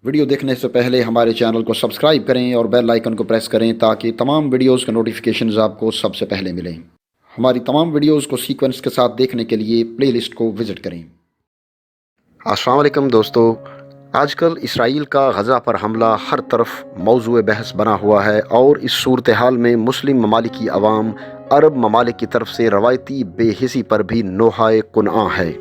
Video دیکھنے سے پہلے ہمارے چینل کو سبسکرائب کریں اور بیل آئیکن کو پریس کریں تاکہ تمام ویڈیوز کے نوٹیفیکیشنز آپ کو سب سے پہلے ملیں۔ ہماری تمام ویڈیوز کو سیکوینس کے ساتھ دیکھنے کے لیے پلے لسٹ کو وزٹ کریں۔ السلام علیکم دوستو، آج کل اسرائیل کا غزہ پر حملہ ہر طرف موضوع بحث بنا ہوا ہے، اور اس صورتحال میں مسلم ممالک کی عوام عرب ممالک کی طرف سے روایتی بے حسی پر بھی نوحہ کنعاں ہے۔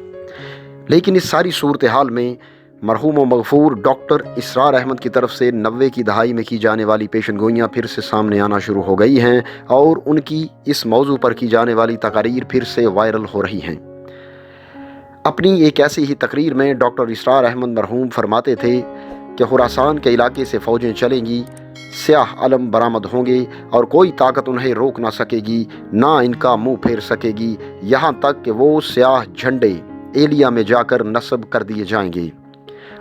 لیکن اس ساری صورتحال میں مرحوم و مغفور ڈاکٹر اسرار احمد کی طرف سے 90 کی دہائی میں کی جانے والی پیشن گوئیاں پھر سے سامنے آنا شروع ہو گئی ہیں، اور ان کی اس موضوع پر کی جانے والی تقاریر پھر سے وائرل ہو رہی ہیں۔ اپنی ایک ایسی ہی تقریر میں ڈاکٹر اسرار احمد مرحوم فرماتے تھے کہ خراسان کے علاقے سے فوجیں چلیں گی، سیاہ علم برآمد ہوں گے، اور کوئی طاقت انہیں روک نہ سکے گی، نہ ان کا منہ پھیر سکے گی، یہاں تک کہ وہ سیاہ جھنڈے ایلیا میں جا کر نصب کر دیے جائیں گے۔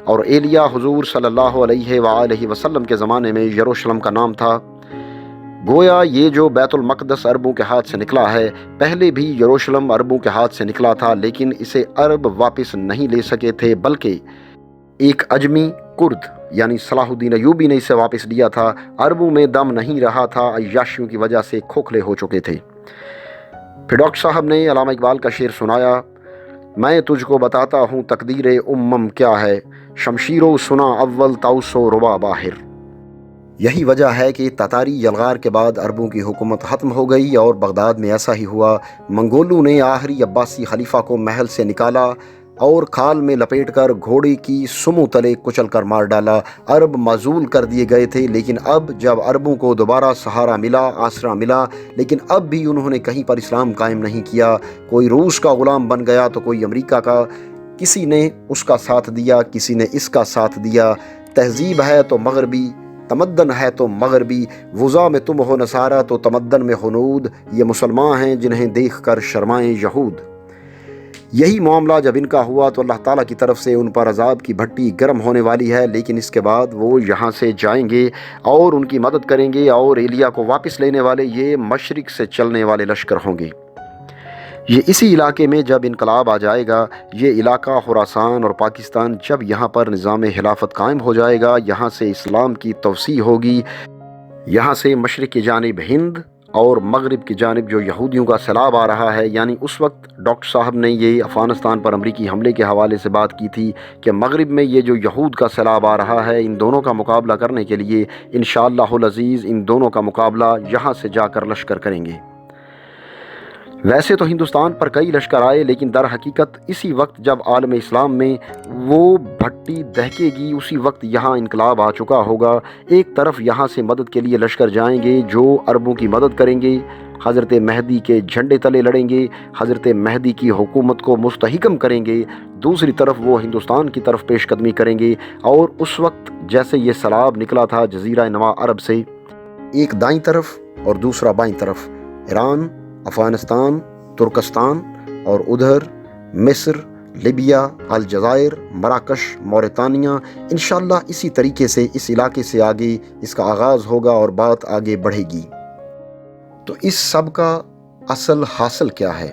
اور ایلیا حضور صلی اللہ علیہ وآلہ وسلم کے زمانے میں یروشلم کا نام تھا۔ گویا یہ جو بیت المقدس عربوں کے ہاتھ سے نکلا ہے، پہلے بھی یروشلم عربوں کے ہاتھ سے نکلا تھا، لیکن اسے عرب واپس نہیں لے سکے تھے، بلکہ ایک اجمی کرد یعنی صلاح الدین ایوبی نے اسے واپس لیا تھا۔ عربوں میں دم نہیں رہا تھا، عیاشیوں کی وجہ سے کھوکھلے ہو چکے تھے۔ پھر ڈاکٹر صاحب نے علامہ اقبال کا شعر سنایا، میں تجھ کو بتاتا ہوں تقدیر امم کیا ہے، شمشیرو سنا اول تاؤسو ربا باہر۔ یہی وجہ ہے کہ تاتاری یلغار کے بعد عربوں کی حکومت ختم ہو گئی، اور بغداد میں ایسا ہی ہوا۔ منگولوں نے آخری عباسی خلیفہ کو محل سے نکالا اور کھال میں لپیٹ کر گھوڑے کی سمو تلے کچل کر مار ڈالا۔ عرب معزول کر دیے گئے تھے، لیکن اب جب عربوں کو دوبارہ سہارا ملا، آسرا ملا، لیکن اب بھی انہوں نے کہیں پر اسلام قائم نہیں کیا۔ کوئی روس کا غلام بن گیا تو کوئی امریکہ کا، کسی نے اس کا ساتھ دیا، کسی نے اس کا ساتھ دیا۔ تہذیب ہے تو مغربی، تمدن ہے تو مغربی، وضع میں تم ہو نصارہ تو تمدن میں ہنود، یہ مسلمان ہیں جنہیں دیکھ کر شرمائیں یہود۔ یہی معاملہ جب ان کا ہوا تو اللہ تعالیٰ کی طرف سے ان پر عذاب کی بھٹی گرم ہونے والی ہے، لیکن اس کے بعد وہ یہاں سے جائیں گے اور ان کی مدد کریں گے، اور ایلیا کو واپس لینے والے یہ مشرق سے چلنے والے لشکر ہوں گے۔ یہ اسی علاقے میں جب انقلاب آ جائے گا، یہ علاقہ خراسان اور پاکستان، جب یہاں پر نظام خلافت قائم ہو جائے گا، یہاں سے اسلام کی توسیع ہوگی، یہاں سے مشرق کی جانب ہند اور مغرب کی جانب جو یہودیوں کا سیلاب آ رہا ہے، یعنی اس وقت ڈاکٹر صاحب نے یہ افغانستان پر امریکی حملے کے حوالے سے بات کی تھی کہ مغرب میں یہ جو یہود کا سیلاب آ رہا ہے، ان دونوں کا مقابلہ کرنے کے لیے انشاءاللہ العزیز ان دونوں کا مقابلہ یہاں سے جا کر لشکر کریں گے۔ ویسے تو ہندوستان پر کئی لشکر آئے، لیکن در حقیقت اسی وقت جب عالم اسلام میں وہ بھٹی دہکے گی، اسی وقت یہاں انقلاب آ چکا ہوگا۔ ایک طرف یہاں سے مدد کے لیے لشکر جائیں گے جو عربوں کی مدد کریں گے، حضرت مہدی کے جھنڈے تلے لڑیں گے، حضرت مہدی کی حکومت کو مستحکم کریں گے۔ دوسری طرف وہ ہندوستان کی طرف پیش قدمی کریں گے، اور اس وقت جیسے یہ سیلاب نکلا تھا جزیرہ نما عرب سے، ایک دائیں طرف اور دوسرا بائیں طرف، ایران، افغانستان، ترکستان، اور ادھر مصر، لیبیا، الجزائر، مراکش، موریتانیہ، انشاءاللہ اسی طریقے سے اس علاقے سے آگے اس کا آغاز ہوگا اور بات آگے بڑھے گی۔ تو اس سب کا اصل حاصل کیا ہے؟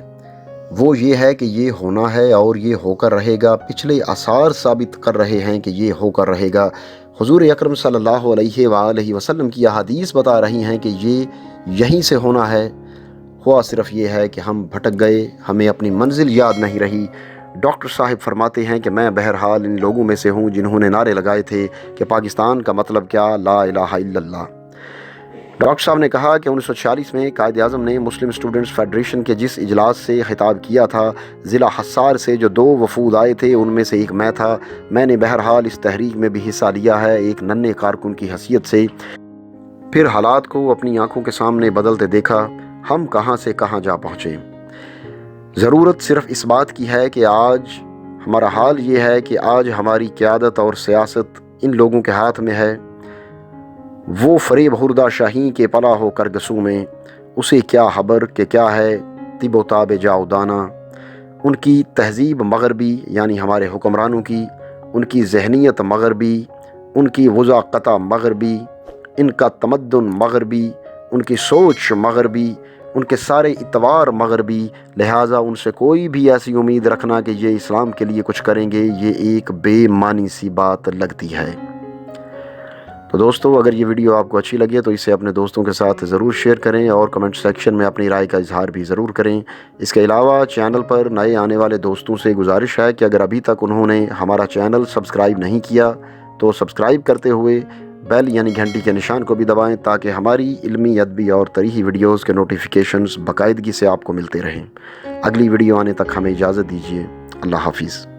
وہ یہ ہے کہ یہ ہونا ہے اور یہ ہو کر رہے گا۔ پچھلے آثار ثابت کر رہے ہیں کہ یہ ہو کر رہے گا۔ حضور اکرم صلی اللہ علیہ وآلہ وسلم کی احادیث بتا رہی ہیں کہ یہ یہیں سے ہونا ہے۔ ہوا صرف یہ ہے کہ ہم بھٹک گئے، ہمیں اپنی منزل یاد نہیں رہی۔ ڈاکٹر صاحب فرماتے ہیں کہ میں بہرحال ان لوگوں میں سے ہوں جنہوں نے نعرے لگائے تھے کہ پاکستان کا مطلب کیا، لا الہ الا اللہ۔ ڈاکٹر صاحب نے کہا کہ 1946 میں قائد اعظم نے مسلم اسٹوڈنٹس فیڈریشن کے جس اجلاس سے خطاب کیا تھا، ضلع حصار سے جو 2 وفود آئے تھے ان میں سے ایک میں تھا۔ میں نے بہرحال اس تحریک میں بھی حصہ لیا ہے، ایک ننھے کارکن کی حیثیت سے۔ پھر حالات کو اپنی آنکھوں کے سامنے بدلتے دیکھا، ہم کہاں سے کہاں جا پہنچے۔ ضرورت صرف اس بات کی ہے کہ آج ہمارا حال یہ ہے کہ آج ہماری قیادت اور سیاست ان لوگوں کے ہاتھ میں ہے۔ وہ فریب ہردہ شاہین کے پلا ہو کر گسوں میں، اسے کیا خبر کہ کیا ہے طب و تاب جاؤ دانا۔ ان کی تہذیب مغربی یعنی ہمارے حکمرانوں کی، ان کی ذہنیت مغربی، ان کی وضع قطع مغربی، ان کا تمدن مغربی، ان کی سوچ مغربی، ان کے سارے اعتبار مغربی، لہٰذا ان سے کوئی بھی ایسی امید رکھنا کہ یہ اسلام کے لیے کچھ کریں گے، یہ ایک بے معنی سی بات لگتی ہے۔ تو دوستو اگر یہ ویڈیو آپ کو اچھی لگے تو اسے اپنے دوستوں کے ساتھ ضرور شیئر کریں اور کمنٹ سیکشن میں اپنی رائے کا اظہار بھی ضرور کریں۔ اس کے علاوہ چینل پر نئے آنے والے دوستوں سے گزارش ہے کہ اگر ابھی تک انہوں نے ہمارا چینل سبسکرائب نہیں کیا تو سبسکرائب کرتے ہوئے بیل یعنی گھنٹی کے نشان کو بھی دبائیں تاکہ ہماری علمی، ادبی اور تاریخی ویڈیوز کے نوٹیفیکیشنز باقاعدگی سے آپ کو ملتے رہیں۔ اگلی ویڈیو آنے تک ہمیں اجازت دیجیے۔ اللہ حافظ۔